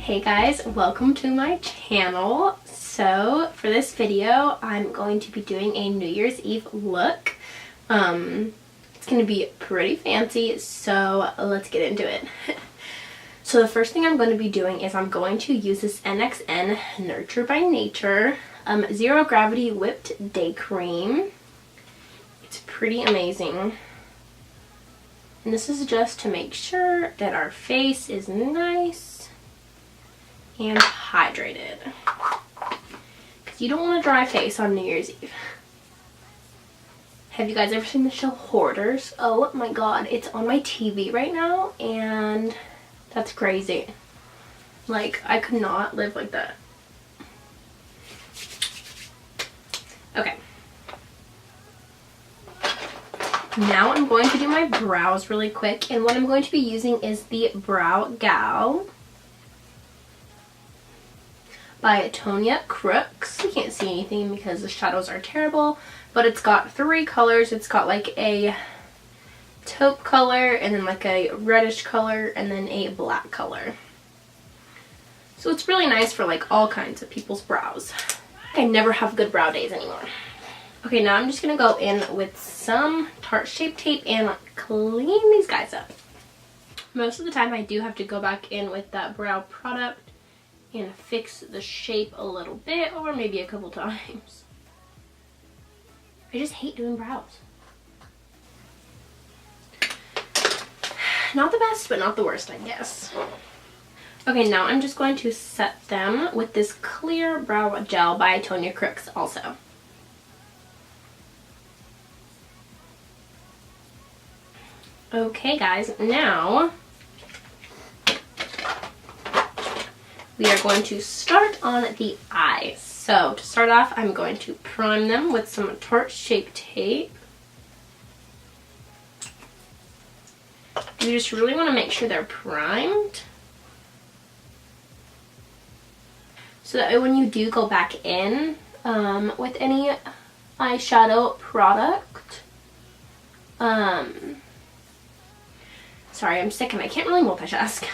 Hey guys, welcome to my channel. So for this video, I'm going to be doing a New Year's Eve look. It's going to be pretty fancy, so let's get into it. So the first thing I'm going to be doing is I'm going to use this NXN Nurture by Nature Zero Gravity Whipped Day Cream. It's pretty amazing. And this is just to make sure that our face is nice and hydrated. Because you don't want a dry face on New Year's Eve. Have you guys ever seen the show Hoarders? Oh my god, it's on my TV right now and that's crazy. Like, I could not live like that. Okay. Now I'm going to do my brows really quick, and what I'm going to be using is the Brow Gal by Tonya Crooks. You can't see anything because the shadows are terrible, but it's got 3 colors. It's got like a taupe color, and then like a reddish color, and then a black color. So it's really nice for like all kinds of people's brows. I never have good brow days anymore. Okay, now I'm just going to go in with some Tarte Shape Tape and clean these guys up. Most of the time I do have to go back in with that brow product and fix the shape a little bit, or maybe a couple times. I just hate doing brows. Not the best, but not the worst, I guess. Okay, now I'm just going to set them with this clear brow gel by Tonya Crooks also. Okay guys, now we are going to start on the eyes. So to start off, I'm going to prime them with some Tarte Shape Tape. You just really want to make sure they're primed, so that when you do go back in with any eyeshadow product, sorry, I'm sick and I can't really multitask.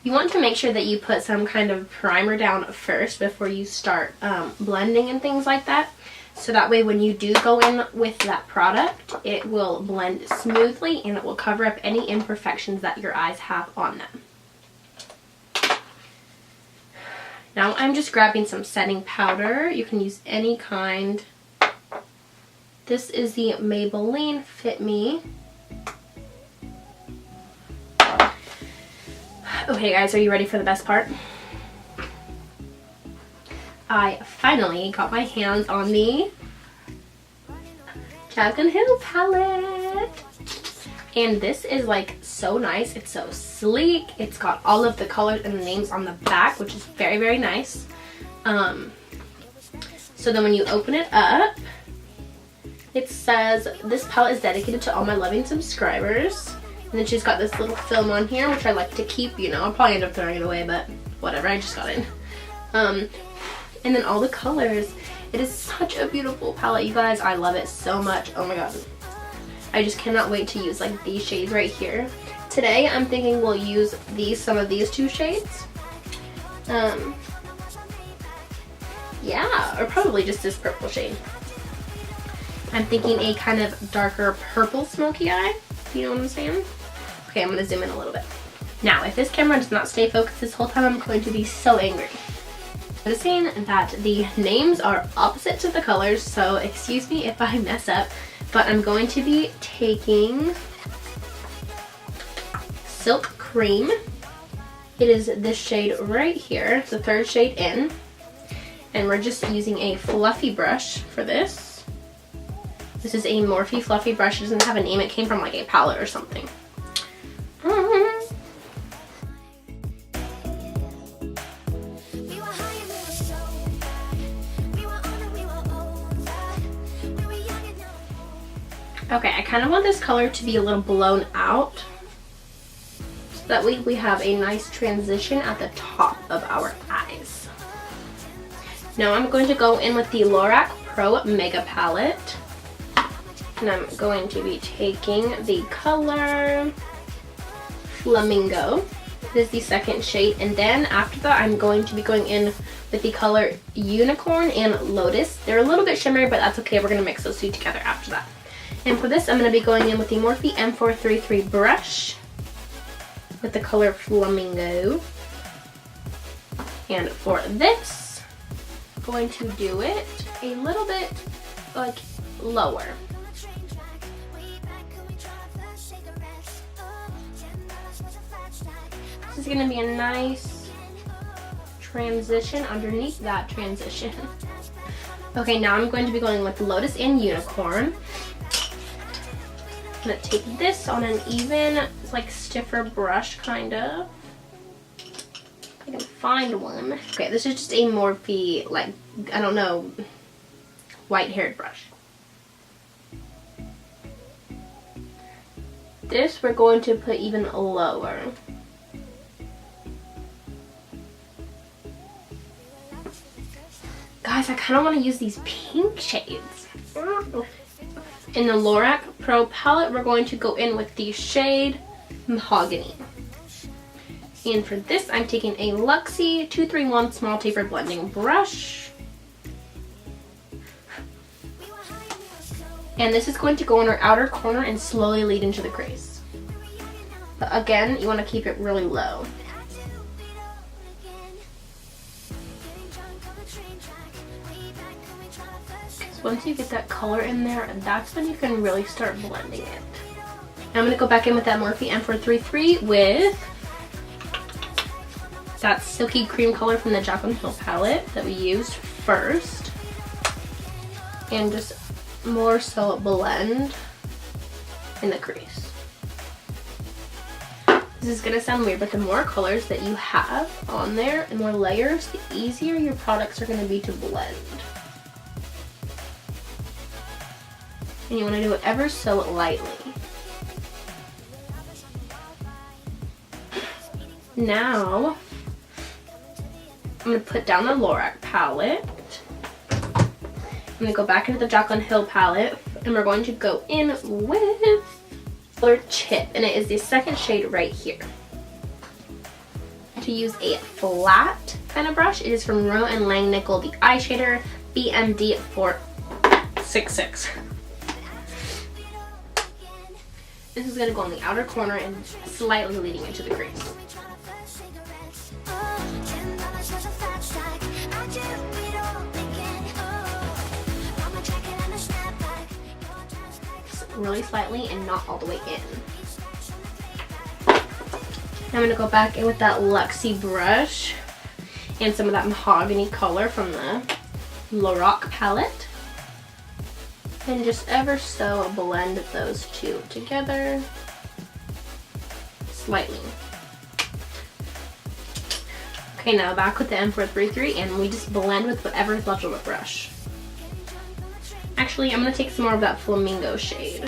You want to make sure that you put some kind of primer down first before you start blending and things like that. So that way when you do go in with that product, it will blend smoothly and it will cover up any imperfections that your eyes have on them. Now I'm just grabbing some setting powder. You can use any kind. This is the Maybelline Fit Me. Okay guys, are you ready for the best part? I finally got my hands on the Dragon Hill palette. And this is like so nice. It's so sleek. It's got all of the colors and the names on the back, which is very, very nice. So then when you open it up, it says, "This palette is dedicated to all my loving subscribers." And then she's got this little film on here, which I like to keep, you know. I'll probably end up throwing it away, but whatever, I just got it. And then all the colors. It is such a beautiful palette, you guys. I love it so much. Oh my god. I just cannot wait to use like these shades right here. Today, I'm thinking we'll use some of these 2 shades. Yeah, or probably just this purple shade. I'm thinking a kind of darker purple smoky eye. You know what I'm saying? Okay, I'm going to zoom in a little bit. Now, if this camera does not stay focused this whole time, I'm going to be so angry. Noticing that the names are opposite to the colors, so excuse me if I mess up, but I'm going to be taking Silk Cream. It is this shade right here, the 3rd shade in, and we're just using a fluffy brush for this. This is a Morphe fluffy brush. It doesn't have a name. It came from like a palette or something. Okay, I kind of want this color to be a little blown out, so that way we have a nice transition at the top of our eyes. Now I'm going to go in with the Lorac Pro Mega Palette. And I'm going to be taking the color Flamingo. This is the second shade, and then after that I'm going to be going in with the color Unicorn and Lotus. They're a little bit shimmery, but that's okay. We're going to mix those two together after that. And for this, I'm going to be going in with the Morphe M433 brush with the color Flamingo. And for this, I'm going to do it a little bit like lower. This is going to be a nice transition underneath that transition. Okay, now I'm going to be going with Lotus and Unicorn. I'm going to take this on an even, like, stiffer brush, kind of. If I can find one. Okay, this is just a Morphe, like, I don't know, white-haired brush. This we're going to put even lower. Guys, I kind of want to use these pink shades. In the Lorac Pro palette, we're going to go in with the shade Mahogany. And for this, I'm taking a Luxie 231 small taper blending brush. And this is going to go in our outer corner and slowly lead into the crease. But again, you want to keep it really low. Once you get that color in there, that's when you can really start blending it. Now I'm going to go back in with that Morphe M433 with that silky cream color from the Jaclyn Hill palette that we used first. And just more so blend in the crease. This is going to sound weird, but the more colors that you have on there and more layers, the easier your products are going to be to blend. And you want to do it ever so lightly. Now, I'm going to put down the Lorac palette. I'm going to go back into the Jaclyn Hill palette, and we're going to go in with color Chip, and it is the second shade right here. To use a flat kind of brush, it is from Rowe & Langnickel, the eyeshader BMD 466. This is going to go on the outer corner and slightly leading into the crease. Just really slightly and not all the way in. Now I'm going to go back in with that Luxie brush and some of that mahogany color from the Lorac palette. And just ever so blend those two together slightly. Okay, now back with the M433, and we just blend with whatever is left of a brush. Actually, I'm going to take some more of that Flamingo shade.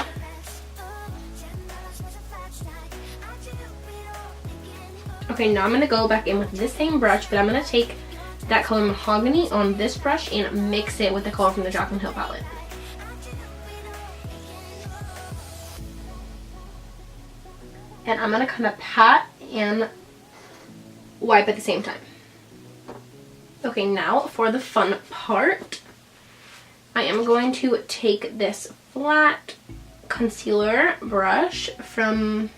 Okay, now I'm going to go back in with this same brush, but I'm going to take that color Mahogany on this brush and mix it with the color from the Jaclyn Hill palette. And I'm going to kind of pat and wipe at the same time. Okay, now for the fun part, I am going to take this flat concealer brush from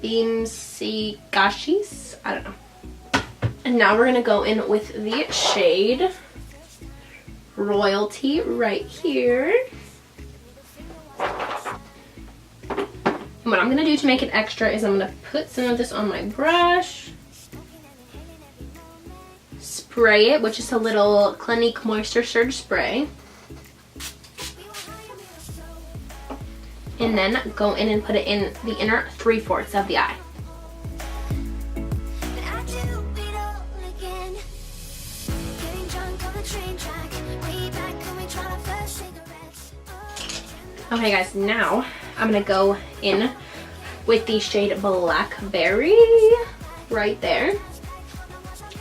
Gashis, I don't know. And now we're going to go in with the shade Royalty right here. And what I'm going to do to make it extra is I'm going to put some of this on my brush, spray it with just a little Clinique Moisture Surge spray, and then go in and put it in the inner 3/4 of the eye. Okay guys, now I'm going to go in with the shade Blackberry right there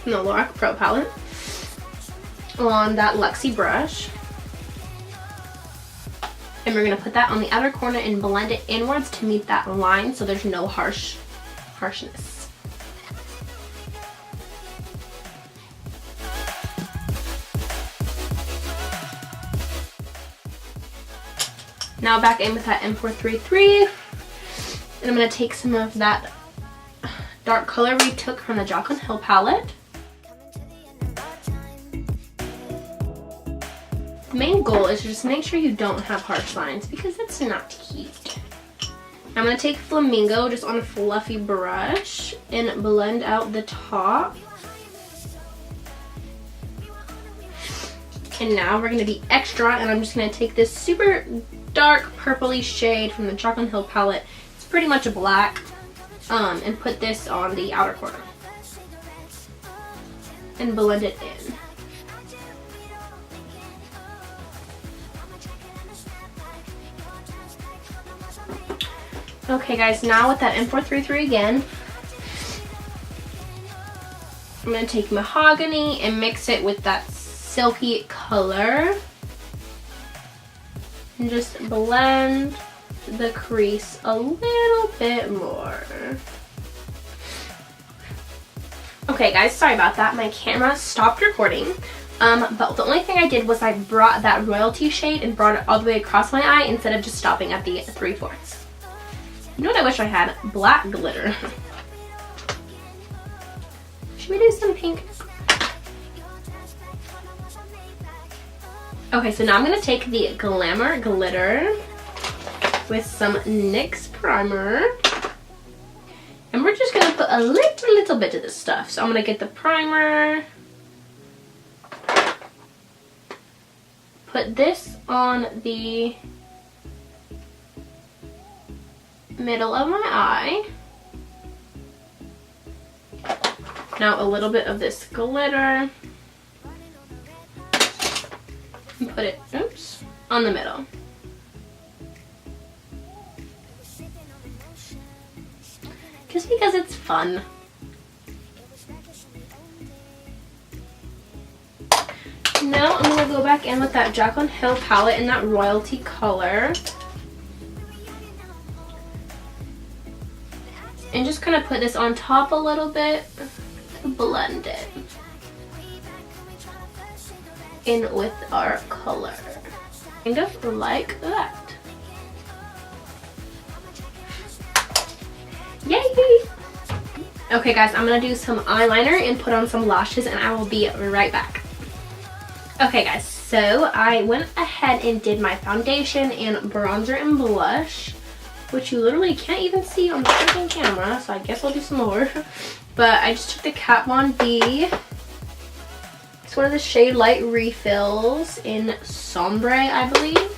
from the Lorac Pro palette on that Luxie brush. And we're going to put that on the outer corner and blend it inwards to meet that line so there's no harshness. Now back in with that M433. And I'm going to take some of that dark color we took from the Jaclyn Hill palette. The main goal is to just make sure you don't have harsh lines because that's not cute. I'm going to take Flamingo just on a fluffy brush and blend out the top. And now we're going to be extra, and I'm just going to take this super dark purpley shade from the Jaclyn Hill palette. It's pretty much a black, and put this on the outer corner. And blend it in. Okay guys, now with that M433 again, I'm going to take Mahogany and mix it with that silky color. And just blend the crease a little bit more. Okay guys, sorry about that. My camera stopped recording. But the only thing I did was I brought that Royalty shade and brought it all the way across my eye instead of just stopping at the 3/4. You know what I wish I had? Black glitter. Should we do some pink? Okay, so now I'm going to take the Glamour glitter with some NYX primer. And we're just going to put a little bit of this stuff. So I'm going to get the primer. Put this on the middle of my eye. Now a little bit of this glitter. And put it, oops, on the middle. Just because it's fun. Now I'm going to go back in with that Jaclyn Hill palette in that Royalty color. And just kind of put this on top a little bit to blend it in with our color. Kind of like that. Yay! Okay guys, I'm going to do some eyeliner and put on some lashes and I will be right back. Okay guys, so I went ahead and did my foundation and bronzer and blush, which you literally can't even see on the freaking camera, so I guess I'll do some more. But I just took the Kat Von D. It's one of the shade light refills in Sombre, I believe.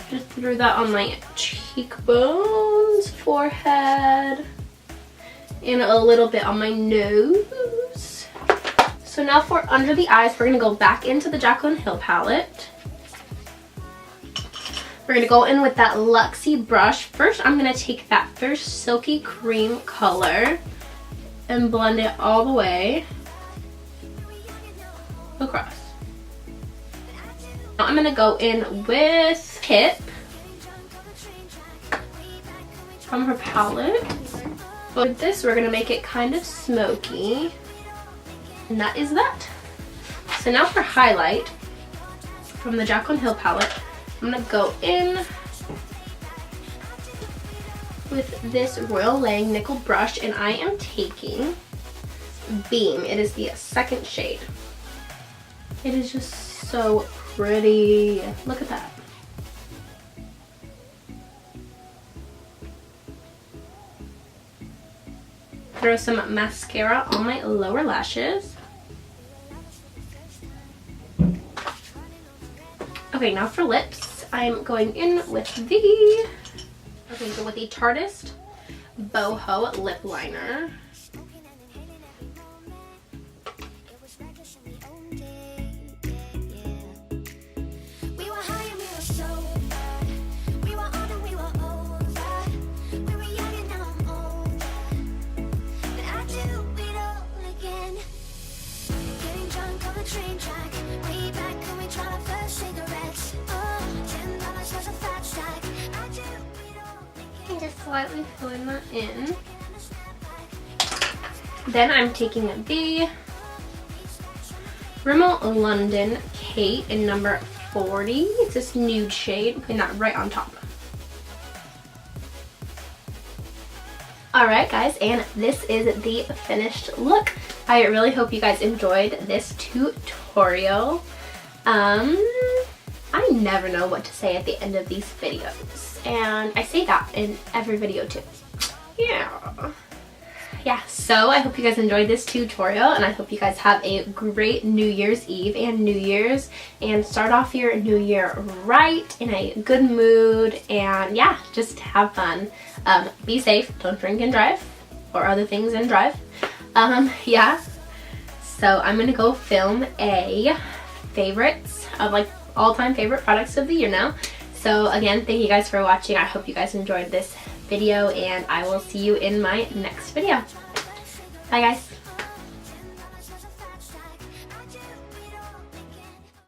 Just threw that on my cheekbones, forehead, and a little bit on my nose. So now for under the eyes, we're going to go back into the Jaclyn Hill palette. We're going to go in with that Luxie brush. First, I'm going to take that first silky cream color and blend it all the way across. Now I'm going to go in with Tip from her palette. But with this, we're going to make it kind of smoky. And that is that. So now for highlight from the Jaclyn Hill palette, I'm going to go in with this Royal Lang nickel brush, and I am taking Beam. It is the second shade. It is just so pretty. Look at that. Throw some mascara on my lower lashes. Okay, now for lips, I'm going in with the Tarteist Boho lip liner. Just slightly filling that in. Then I'm taking the Rimmel London Kate in number 40. It's this nude shade. I'm putting that right on top. Alright guys, and this is the finished look. I really hope you guys enjoyed this tutorial. I never know what to say at the end of these videos, and I say that in every video too. Yeah, so I hope you guys enjoyed this tutorial, and I hope you guys have a great New Year's Eve and New Year's, and start off your new year right, in a good mood, and yeah, just have fun. Be safe, don't drink and drive, or other things and drive. Yeah, so I'm gonna go film a favorites of like all-time favorite products of the year now. So again, thank you guys for watching. I hope you guys enjoyed this video, and I will see you in my next video. Bye guys.